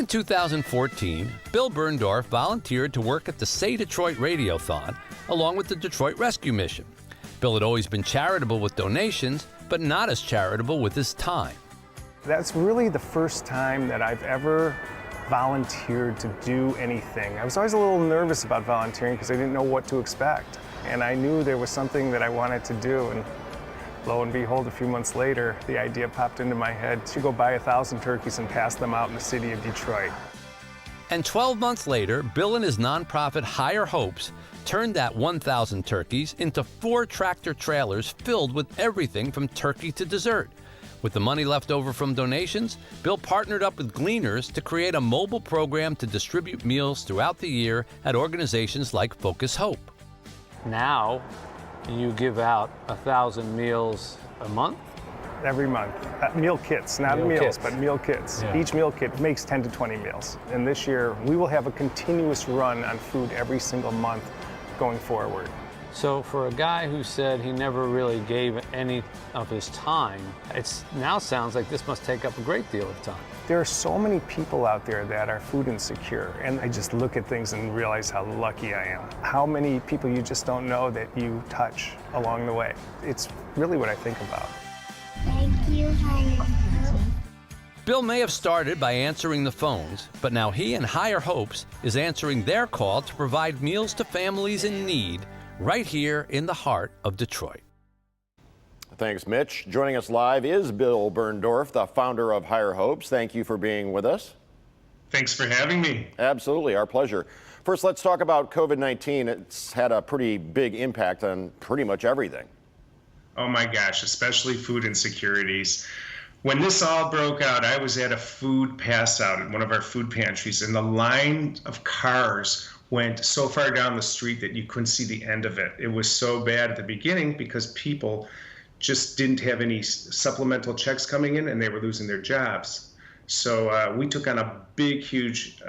Back in 2014, Bill Berndorf volunteered to work at the Say Detroit Radiothon along with the Detroit Rescue Mission. Bill had always been charitable with donations, but not as charitable with his time. That's really the first time that I've ever volunteered to do anything. I was always a little nervous about volunteering because I didn't know what to expect. And I knew there was something that I wanted to do. And lo and behold, a few months later, the idea popped into my head to go buy 1,000 turkeys and pass them out in the city of Detroit. And 12 months later, Bill and his nonprofit Higher Hopes turned that 1,000 turkeys into 4 tractor trailers filled with everything from turkey to dessert. With the money left over from donations, Bill partnered up with Gleaners to create a mobile program to distribute meals throughout the year at organizations like Focus Hope. Now, you give out 1,000 meals a month? Every month. Meal kits, not Meal meals, kits. but meal kits. Yeah. Each meal kit makes 10 to 20 meals. And this year, we will have a continuous run on food every single month going forward. So for a guy who said he never really gave any of his time, it now sounds like this must take up a great deal of time. There are so many people out there that are food insecure, and I just look at things and realize how lucky I am. How many people you just don't know that you touch along the way. It's really what I think about. Thank you, Higher Hopes. Bill may have started by answering the phones, but now he and Higher Hopes is answering their call to provide meals to families in need right here in the heart of Detroit. Thanks, Mitch. Joining us live is Bill Berndorf, the founder of Higher Hopes. Thank you for being with us. Thanks for having me. Absolutely, our pleasure. First, let's talk about COVID-19. It's had a pretty big impact on pretty much everything. Oh my gosh, especially food insecurities. When this all broke out, I was at a food pass out at one of our food pantries, and the line of cars went so far down the street that you couldn't see the end of it. It was so bad at the beginning because people just didn't have any supplemental checks coming in and they were losing their jobs. So we took on a big, huge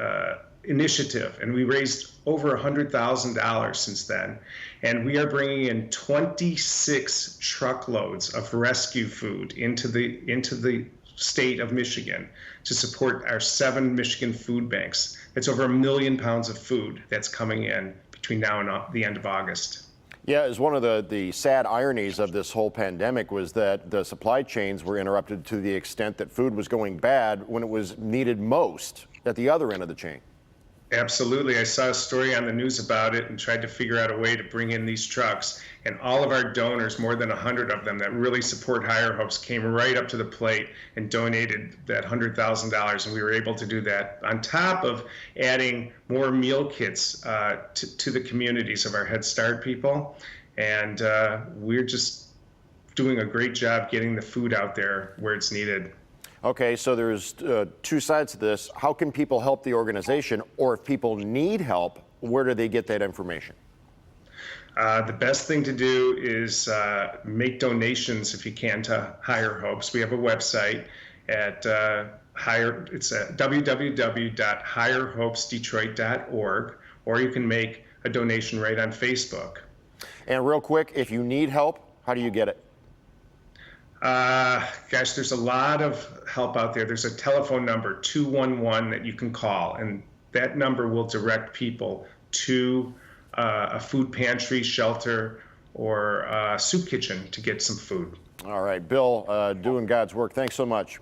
initiative, and we raised over $100,000 since then. And we are bringing in 26 truckloads of rescue food into the state of Michigan to support our 7 Michigan food banks. It's over 1 million pounds of food that's coming in between now and the end of August. Yeah, as one of the sad ironies of this whole pandemic was that the supply chains were interrupted to the extent that food was going bad when it was needed most at the other end of the chain. Absolutely. I saw a story on the news about it and tried to figure out a way to bring in these trucks. And all of our donors, more than 100 of them that really support Higher Hopes, came right up to the plate and donated that $100,000. And we were able to do that on top of adding more meal kits to the communities of our Head Start people. And we're just doing a great job getting the food out there where it's needed. Okay, so there's 2 sides to this. How can people help the organization, or if people need help, where do they get that information? The best thing to do is make donations if you can to Higher Hopes. We have a website at it's at www.higherhopesdetroit.org, or you can make a donation right on Facebook. And real quick, if you need help, how do you get it? Gosh, there's a lot of help out there. There's a telephone number, 211, that you can call, and that number will direct people to a food pantry, shelter, or a soup kitchen to get some food. All right, Bill, doing God's work. Thanks so much.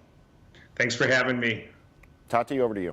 Thanks for having me. Tati, over to you.